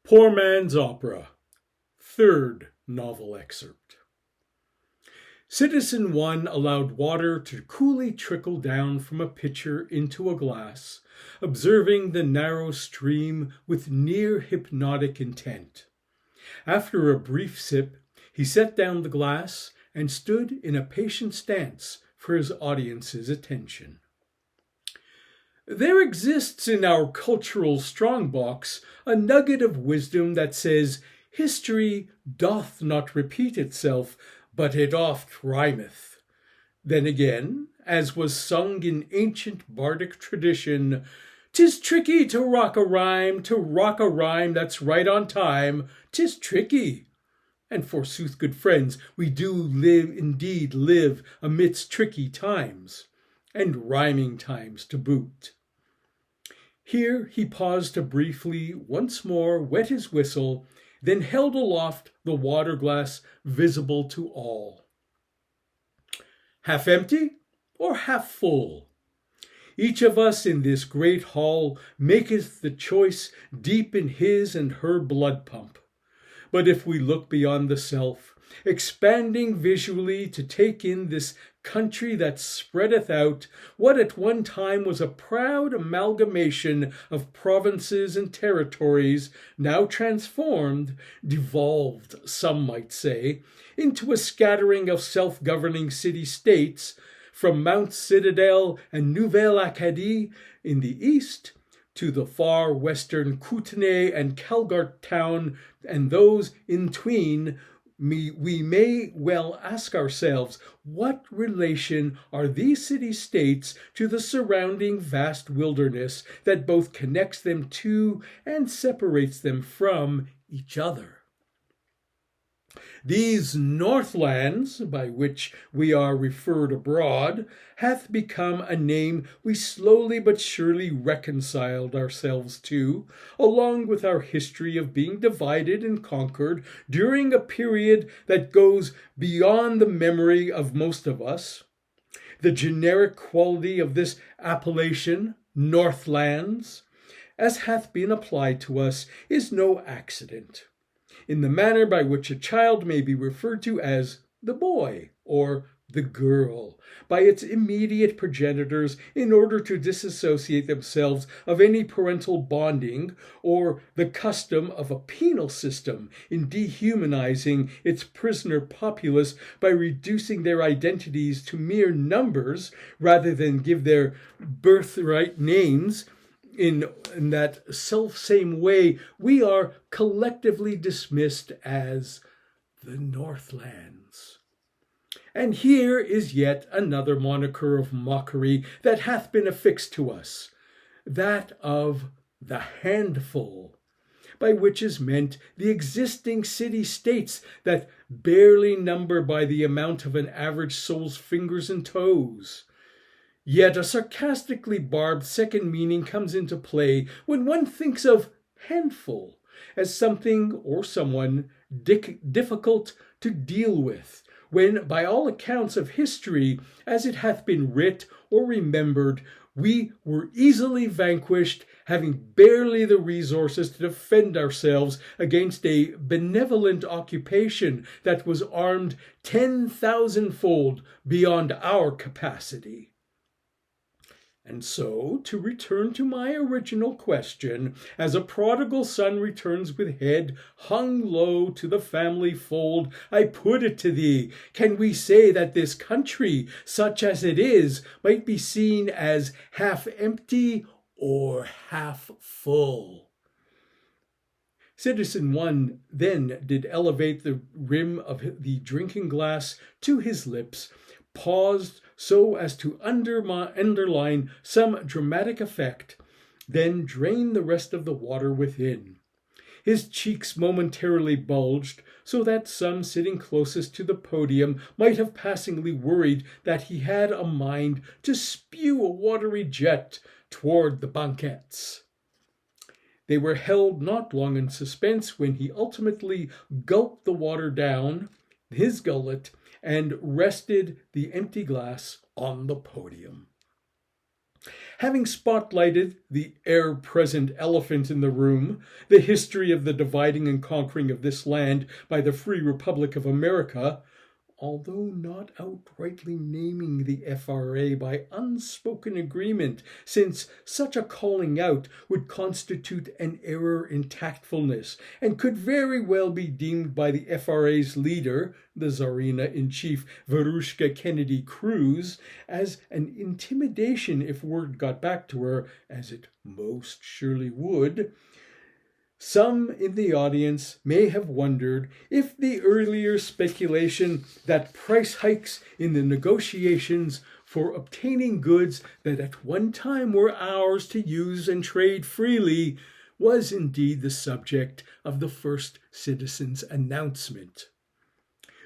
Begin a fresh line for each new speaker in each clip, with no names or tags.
Poor Man's Opera, third novel excerpt. Citizen 1 allowed water to coolly trickle down from a pitcher into a glass, observing the narrow stream with near hypnotic intent. After a brief sip, he set down the glass and stood in a patient stance for his audience's attention. There exists in our cultural strongbox a nugget of wisdom that says, history doth not repeat itself, but it oft rhymeth. Then again, as was sung in ancient bardic tradition, 'tis tricky to rock a rhyme that's right on time, 'tis tricky. And forsooth, good friends, we do indeed live amidst tricky times, and rhyming times to boot. Here he paused to briefly once more wet his whistle, then held aloft the water glass visible to all. Half empty or half full? Each of us in this great hall maketh the choice deep in his and her blood pump. But if we look beyond the self, expanding visually to take in this country that spreadeth out, what at one time was a proud amalgamation of provinces and territories, now transformed, devolved, some might say, into a scattering of self-governing city-states, from Mount Citadel and Nouvelle Acadie in the east, to the far western Kootenay and Calgary town, and those in tween, we may well ask ourselves, what relation are these city-states to the surrounding vast wilderness that both connects them to and separates them from each other? These Northlands, by which we are referred abroad, hath become a name we slowly but surely reconciled ourselves to, along with our history of being divided and conquered during a period that goes beyond the memory of most of us. The generic quality of this appellation, Northlands, as hath been applied to us, is no accident. In the manner by which a child may be referred to as the boy or the girl by its immediate progenitors in order to disassociate themselves of any parental bonding, or the custom of a penal system in dehumanizing its prisoner populace by reducing their identities to mere numbers rather than give their birthright names. In that self-same way, we are collectively dismissed as the Northlands. And here is yet another moniker of mockery that hath been affixed to us, that of the handful, by which is meant the existing city-states that barely number by the amount of an average soul's fingers and toes. Yet a sarcastically barbed second meaning comes into play when one thinks of handful as something or someone difficult to deal with, when by all accounts of history, as it hath been writ or remembered, we were easily vanquished, having barely the resources to defend ourselves against a benevolent occupation that was armed 10,000-fold beyond our capacity. And so, to return to my original question, as a prodigal son returns with head hung low to the family fold, I put it to thee, can we say that this country, such as it is, might be seen as half empty or half full? Citizen 1 then did elevate the rim of the drinking glass to his lips, paused so as to underline some dramatic effect, then drained the rest of the water within. His cheeks momentarily bulged, so that some sitting closest to the podium might have passingly worried that he had a mind to spew a watery jet toward the banquettes. They were held not long in suspense when he ultimately gulped the water down his gullet and rested the empty glass on the podium. Having spotlighted the ever-present elephant in the room, the history of the dividing and conquering of this land by the Free Republic of America, although not outrightly naming the FRA by unspoken agreement, since such a calling out would constitute an error in tactfulness, and could very well be deemed by the FRA's leader, the Tsarina-in-Chief Verushka Kennedy Cruz, as an intimidation if word got back to her, as it most surely would. Some in the audience may have wondered if the earlier speculation that price hikes in the negotiations for obtaining goods that at one time were ours to use and trade freely was indeed the subject of the first citizens' announcement.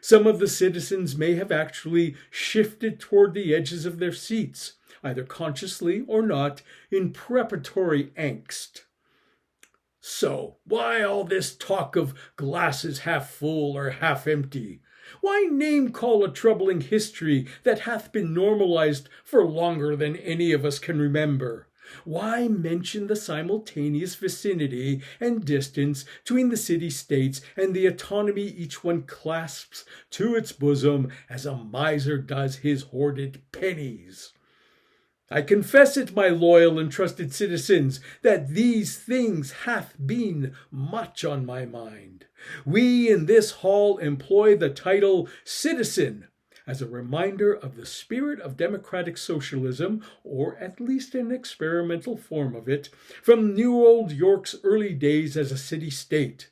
Some of the citizens may have actually shifted toward the edges of their seats, either consciously or not, in preparatory angst. So, why all this talk of glasses half full or half empty? Why name-call a troubling history that hath been normalized for longer than any of us can remember? Why mention the simultaneous vicinity and distance between the city-states and the autonomy each one clasps to its bosom as a miser does his hoarded pennies? I confess it, my loyal and trusted citizens, that these things hath been much on my mind. We in this hall employ the title citizen as a reminder of the spirit of democratic-socialism, or at least an experimental form of it, from New Old York's early days as a city-state.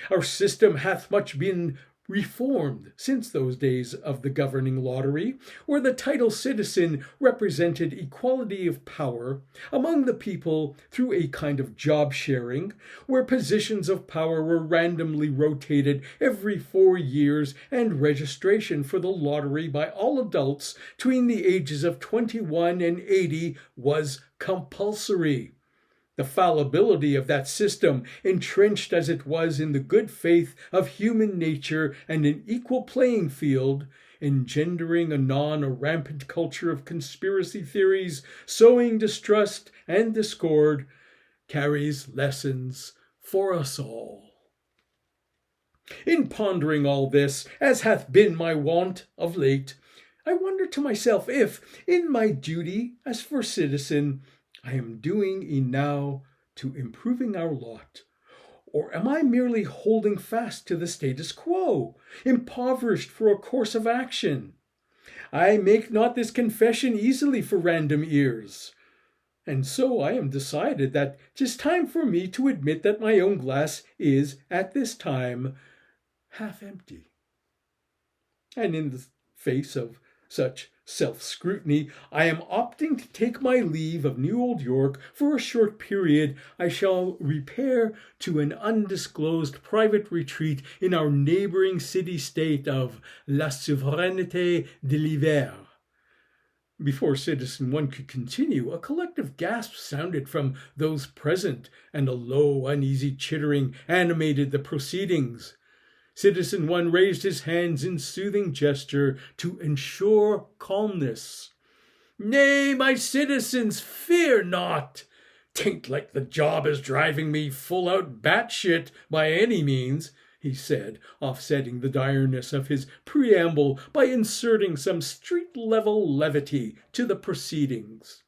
Our system hath much been reformed since those days of the governing lottery, where the title citizen represented equality of power among the people through a kind of job sharing, where positions of power were randomly rotated every 4 years, and registration for the lottery by all adults between the ages of 21 and 80 was compulsory. The fallibility of that system, entrenched as it was in the good faith of human nature and an equal playing field, engendering anon a rampant culture of conspiracy theories, sowing distrust and discord, carries lessons for us all. In pondering all this, as hath been my wont of late, I wonder to myself if, in my duty as first citizen, I am doing enow to improving our lot, or am I merely holding fast to the status quo, impoverished for a course of action? I make not this confession easily for random ears, and so I am decided that 'tis time for me to admit that my own glass is, at this time, half empty. And in the face of such self-scrutiny, I am opting to take my leave of New Old York for a short period. I shall repair to an undisclosed private retreat in our neighbouring city-state of La Souveraineté de l'Hiver. Before Citizen 1 could continue, a collective gasp sounded from those present, and a low, uneasy chittering animated the proceedings. Citizen 1 raised his hands in soothing gesture to ensure calmness. "Nay, my citizens, fear not. 'Tain't like the job is driving me full out batshit by any means," he said, offsetting the direness of his preamble by inserting some street-level levity to the proceedings.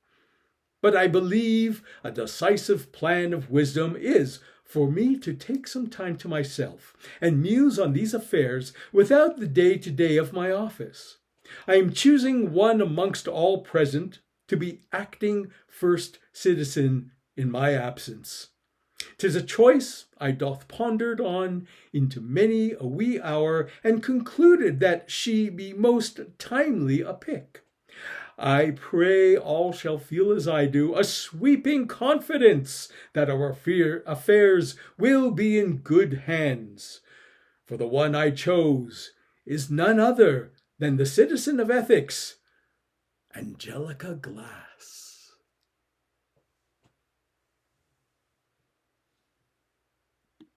"But I believe a decisive plan of wisdom is for me to take some time to myself and muse on these affairs without the day-to-day of my office. I am choosing one amongst all present to be acting first citizen in my absence. 'Tis a choice I doth pondered on into many a wee hour, and concluded that she be most timely a pick. I pray all shall feel as I do, a sweeping confidence that our affairs will be in good hands. For the one I chose is none other than the citizen of ethics, Angelica Glass."